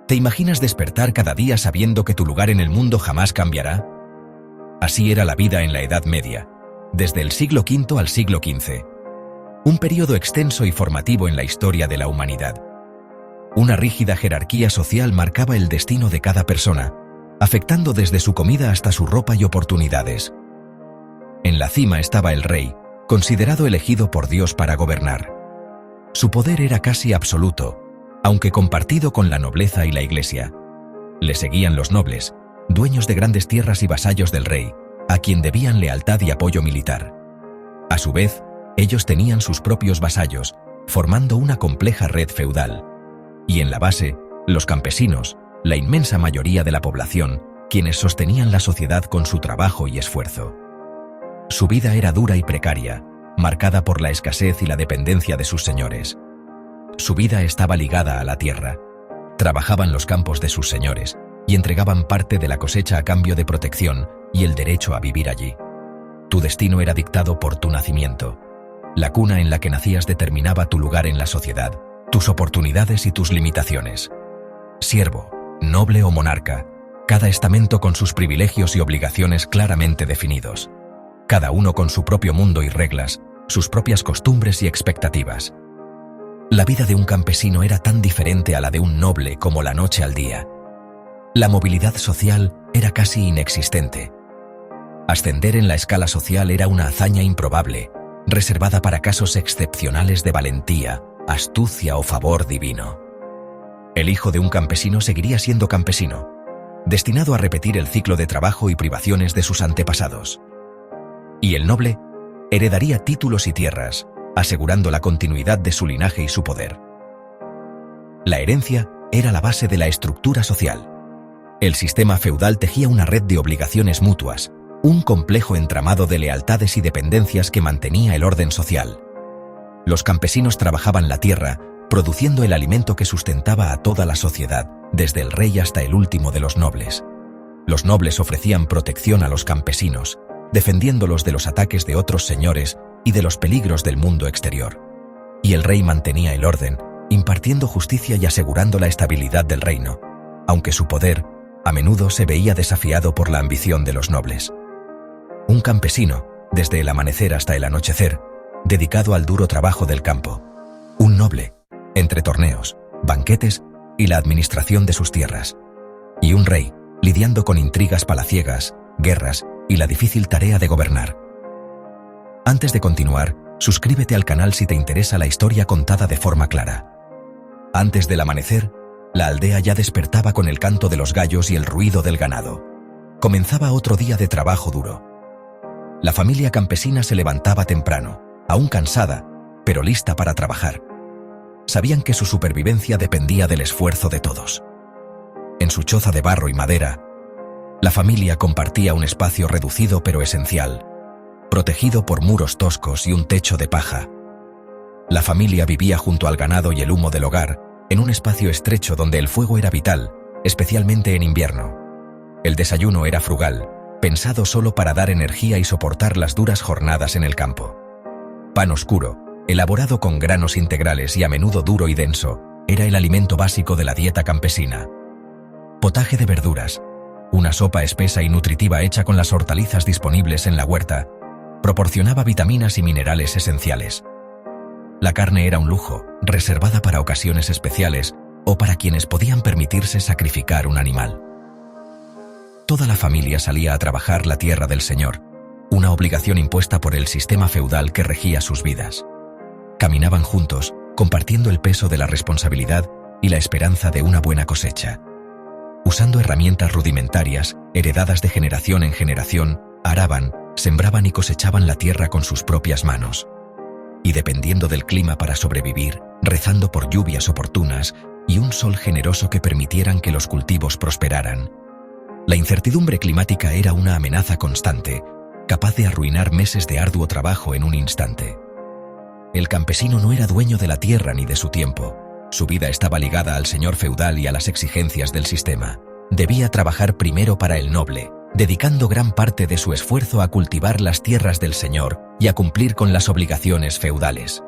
¿Te imaginas despertar cada día sabiendo que tu lugar en el mundo jamás cambiará? Así era la vida en la Edad Media, desde el siglo V al siglo XV. Un período extenso y formativo en la historia de la humanidad. Una rígida jerarquía social marcaba el destino de cada persona, afectando desde su comida hasta su ropa y oportunidades. En la cima estaba el rey, considerado elegido por Dios para gobernar. Su poder era casi absoluto, aunque compartido con la nobleza y la iglesia. Le seguían los nobles, dueños de grandes tierras y vasallos del rey, a quien debían lealtad y apoyo militar. A su vez, ellos tenían sus propios vasallos, formando una compleja red feudal. Y en la base, los campesinos, la inmensa mayoría de la población, quienes sostenían la sociedad con su trabajo y esfuerzo. Su vida era dura y precaria, marcada por la escasez y la dependencia de sus señores. Su vida estaba ligada a la tierra. Trabajaban los campos de sus señores y entregaban parte de la cosecha a cambio de protección y el derecho a vivir allí. Tu destino era dictado por tu nacimiento. La cuna en la que nacías determinaba tu lugar en la sociedad, tus oportunidades y tus limitaciones. Siervo, noble o monarca, cada estamento con sus privilegios y obligaciones claramente definidos. Cada uno con su propio mundo y reglas, sus propias costumbres y expectativas. La vida de un campesino era tan diferente a la de un noble como la noche al día. La movilidad social era casi inexistente. Ascender en la escala social era una hazaña improbable, reservada para casos excepcionales de valentía, astucia o favor divino. El hijo de un campesino seguiría siendo campesino, destinado a repetir el ciclo de trabajo y privaciones de sus antepasados. Y el noble heredaría títulos y tierras, asegurando la continuidad de su linaje y su poder. La herencia era la base de la estructura social. El sistema feudal tejía una red de obligaciones mutuas, un complejo entramado de lealtades y dependencias que mantenía el orden social. Los campesinos trabajaban la tierra, produciendo el alimento que sustentaba a toda la sociedad, desde el rey hasta el último de los nobles. Los nobles ofrecían protección a los campesinos, defendiéndolos de los ataques de otros señores y de los peligros del mundo exterior. Y el rey mantenía el orden, impartiendo justicia y asegurando la estabilidad del reino, aunque su poder, a menudo, se veía desafiado por la ambición de los nobles. Un campesino, desde el amanecer hasta el anochecer, dedicado al duro trabajo del campo. Un noble, entre torneos, banquetes y la administración de sus tierras. Y un rey, lidiando con intrigas palaciegas, guerras y la difícil tarea de gobernar. Antes de continuar, suscríbete al canal si te interesa la historia contada de forma clara. Antes del amanecer, la aldea ya despertaba con el canto de los gallos y el ruido del ganado. Comenzaba otro día de trabajo duro. La familia campesina se levantaba temprano, aún cansada, pero lista para trabajar. Sabían que su supervivencia dependía del esfuerzo de todos. En su choza de barro y madera, la familia compartía un espacio reducido pero esencial, protegido por muros toscos y un techo de paja. La familia vivía junto al ganado y el humo del hogar, en un espacio estrecho donde el fuego era vital, especialmente en invierno. El desayuno era frugal, pensado solo para dar energía y soportar las duras jornadas en el campo. Pan oscuro, elaborado con granos integrales y a menudo duro y denso, era el alimento básico de la dieta campesina. Potaje de verduras, una sopa espesa y nutritiva hecha con las hortalizas disponibles en la huerta, proporcionaba vitaminas y minerales esenciales. La carne era un lujo, reservada para ocasiones especiales o para quienes podían permitirse sacrificar un animal. Toda la familia salía a trabajar la tierra del señor, una obligación impuesta por el sistema feudal que regía sus vidas. Caminaban juntos, compartiendo el peso de la responsabilidad y la esperanza de una buena cosecha. Usando herramientas rudimentarias, heredadas de generación en generación, araban, sembraban y cosechaban la tierra con sus propias manos. Y dependiendo del clima para sobrevivir, rezando por lluvias oportunas y un sol generoso que permitieran que los cultivos prosperaran. La incertidumbre climática era una amenaza constante, capaz de arruinar meses de arduo trabajo en un instante. El campesino no era dueño de la tierra ni de su tiempo. Su vida estaba ligada al señor feudal y a las exigencias del sistema. Debía trabajar primero para el noble, dedicando gran parte de su esfuerzo a cultivar las tierras del señor y a cumplir con las obligaciones feudales.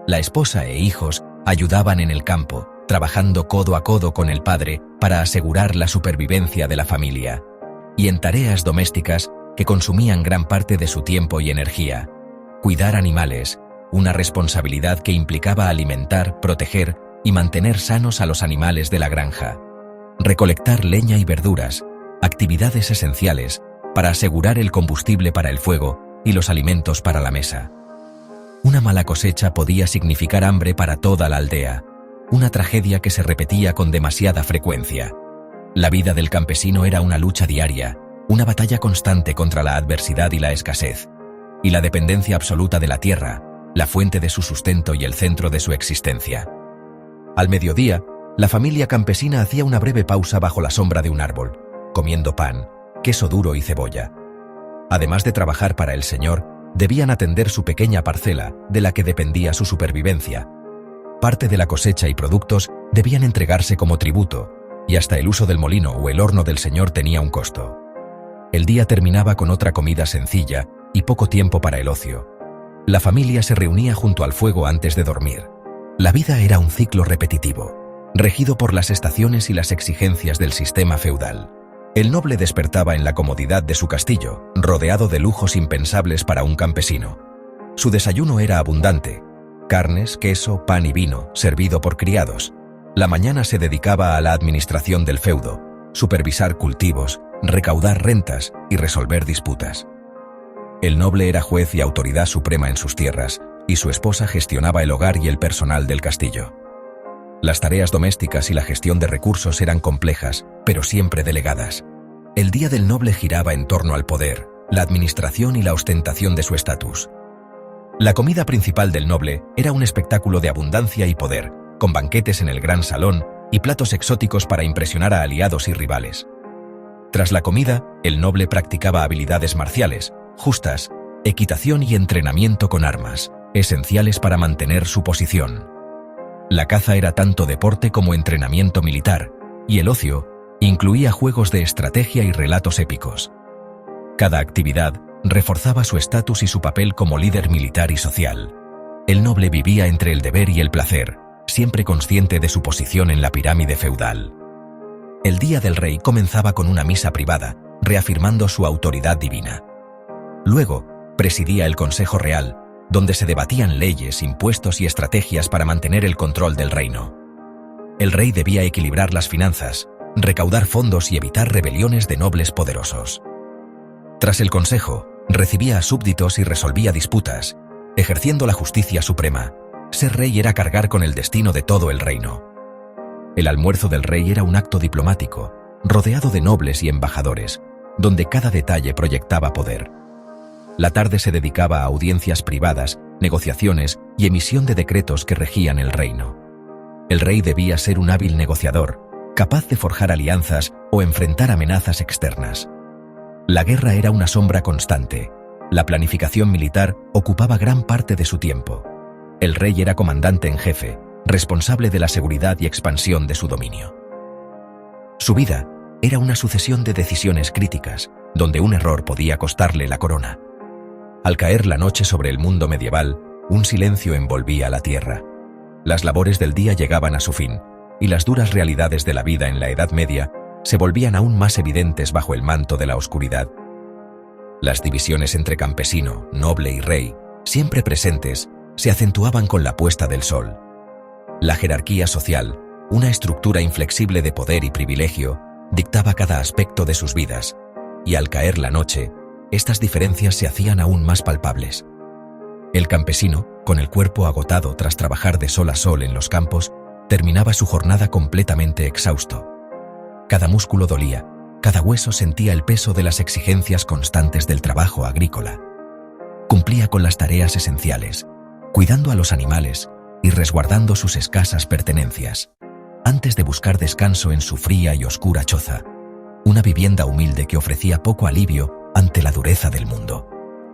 La esposa e hijos ayudaban en el campo, trabajando codo a codo con el padre para asegurar la supervivencia de la familia, y en tareas domésticas que consumían gran parte de su tiempo y energía. Cuidar animales, una responsabilidad que implicaba alimentar, proteger y mantener sanos a los animales de la granja. Recolectar leña y verduras, actividades esenciales para asegurar el combustible para el fuego y los alimentos para la mesa. Una mala cosecha podía significar hambre para toda la aldea, una tragedia que se repetía con demasiada frecuencia. La vida del campesino era una lucha diaria, una batalla constante contra la adversidad y la escasez, y la dependencia absoluta de la tierra, la fuente de su sustento y el centro de su existencia. Al mediodía, la familia campesina hacía una breve pausa bajo la sombra de un árbol, comiendo pan, queso duro y cebolla. Además de trabajar para el Señor, debían atender su pequeña parcela, de la que dependía su supervivencia. Parte de la cosecha y productos debían entregarse como tributo, y hasta el uso del molino o el horno del Señor tenía un costo. El día terminaba con otra comida sencilla y poco tiempo para el ocio. La familia se reunía junto al fuego antes de dormir. La vida era un ciclo repetitivo, regido por las estaciones y las exigencias del sistema feudal. El noble despertaba en la comodidad de su castillo, rodeado de lujos impensables para un campesino. Su desayuno era abundante: carnes, queso, pan y vino, servido por criados. La mañana se dedicaba a la administración del feudo, supervisar cultivos, recaudar rentas y resolver disputas. El noble era juez y autoridad suprema en sus tierras, y su esposa gestionaba el hogar y el personal del castillo. Las tareas domésticas y la gestión de recursos eran complejas, pero siempre delegadas. El día del noble giraba en torno al poder, la administración y la ostentación de su estatus. La comida principal del noble era un espectáculo de abundancia y poder, con banquetes en el gran salón y platos exóticos para impresionar a aliados y rivales. Tras la comida, el noble practicaba habilidades marciales, justas, equitación y entrenamiento con armas, esenciales para mantener su posición. La caza era tanto deporte como entrenamiento militar, y el ocio incluía juegos de estrategia y relatos épicos. Cada actividad reforzaba su estatus y su papel como líder militar y social. El noble vivía entre el deber y el placer, siempre consciente de su posición en la pirámide feudal. El día del rey comenzaba con una misa privada, reafirmando su autoridad divina. Luego, presidía el Consejo Real, donde se debatían leyes, impuestos y estrategias para mantener el control del reino. El rey debía equilibrar las finanzas, recaudar fondos y evitar rebeliones de nobles poderosos. Tras el consejo, recibía a súbditos y resolvía disputas, ejerciendo la justicia suprema. Ser rey era cargar con el destino de todo el reino. El almuerzo del rey era un acto diplomático, rodeado de nobles y embajadores, donde cada detalle proyectaba poder. La tarde se dedicaba a audiencias privadas, negociaciones y emisión de decretos que regían el reino. El rey debía ser un hábil negociador, capaz de forjar alianzas o enfrentar amenazas externas. La guerra era una sombra constante. La planificación militar ocupaba gran parte de su tiempo. El rey era comandante en jefe, responsable de la seguridad y expansión de su dominio. Su vida era una sucesión de decisiones críticas, donde un error podía costarle la corona. Al caer la noche sobre el mundo medieval, un silencio envolvía la tierra. Las labores del día llegaban a su fin, y las duras realidades de la vida en la Edad Media se volvían aún más evidentes bajo el manto de la oscuridad. Las divisiones entre campesino, noble y rey, siempre presentes, se acentuaban con la puesta del sol. La jerarquía social, una estructura inflexible de poder y privilegio, dictaba cada aspecto de sus vidas, y al caer la noche, estas diferencias se hacían aún más palpables. El campesino, con el cuerpo agotado tras trabajar de sol a sol en los campos, terminaba su jornada completamente exhausto. Cada músculo dolía, cada hueso sentía el peso de las exigencias constantes del trabajo agrícola. Cumplía con las tareas esenciales, cuidando a los animales y resguardando sus escasas pertenencias, antes de buscar descanso en su fría y oscura choza, una vivienda humilde que ofrecía poco alivio ante la dureza del mundo.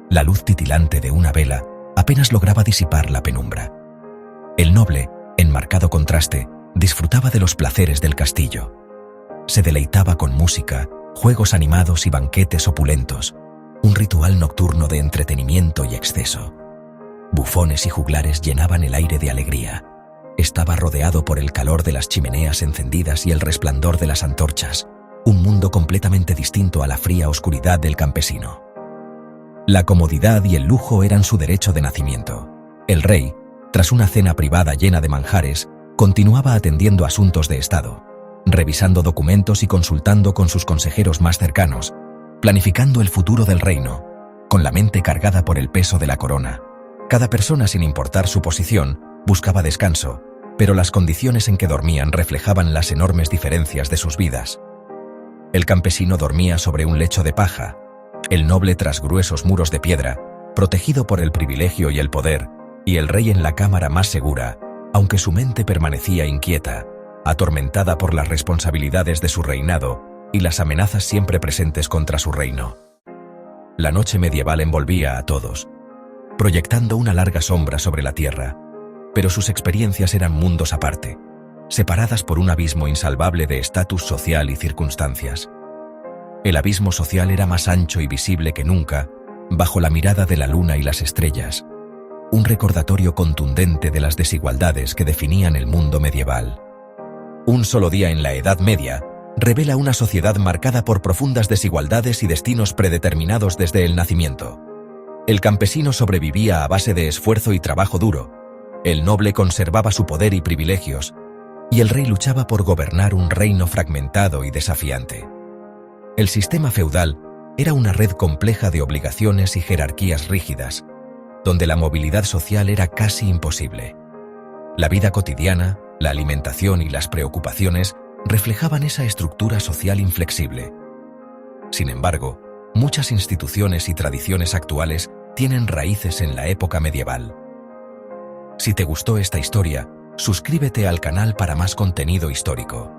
La luz titilante de una vela apenas lograba disipar la penumbra. El noble, en marcado contraste, disfrutaba de los placeres del castillo. Se deleitaba con música, juegos animados y banquetes opulentos, un ritual nocturno de entretenimiento y exceso. Bufones y juglares llenaban el aire de alegría. Estaba rodeado por el calor de las chimeneas encendidas y el resplandor de las antorchas, un mundo completamente distinto a la fría oscuridad del campesino. La comodidad y el lujo eran su derecho de nacimiento. El rey, tras una cena privada llena de manjares, continuaba atendiendo asuntos de Estado, revisando documentos y consultando con sus consejeros más cercanos, planificando el futuro del reino, con la mente cargada por el peso de la corona. Cada persona, sin importar su posición, buscaba descanso, pero las condiciones en que dormían reflejaban las enormes diferencias de sus vidas. El campesino dormía sobre un lecho de paja, el noble tras gruesos muros de piedra, protegido por el privilegio y el poder, y el rey en la cámara más segura, aunque su mente permanecía inquieta, atormentada por las responsabilidades de su reinado y las amenazas siempre presentes contra su reino. La noche medieval envolvía a todos, proyectando una larga sombra sobre la tierra, pero sus experiencias eran mundos aparte, separadas por un abismo insalvable de estatus social y circunstancias. El abismo social era más ancho y visible que nunca, bajo la mirada de la luna y las estrellas, un recordatorio contundente de las desigualdades que definían el mundo medieval. Un solo día en la Edad Media revela una sociedad marcada por profundas desigualdades y destinos predeterminados desde el nacimiento. El campesino sobrevivía a base de esfuerzo y trabajo duro, el noble conservaba su poder y privilegios, y el rey luchaba por gobernar un reino fragmentado y desafiante. El sistema feudal era una red compleja de obligaciones y jerarquías rígidas, donde la movilidad social era casi imposible. La vida cotidiana, la alimentación y las preocupaciones reflejaban esa estructura social inflexible. Sin embargo, muchas instituciones y tradiciones actuales tienen raíces en la época medieval. Si te gustó esta historia, suscríbete al canal para más contenido histórico.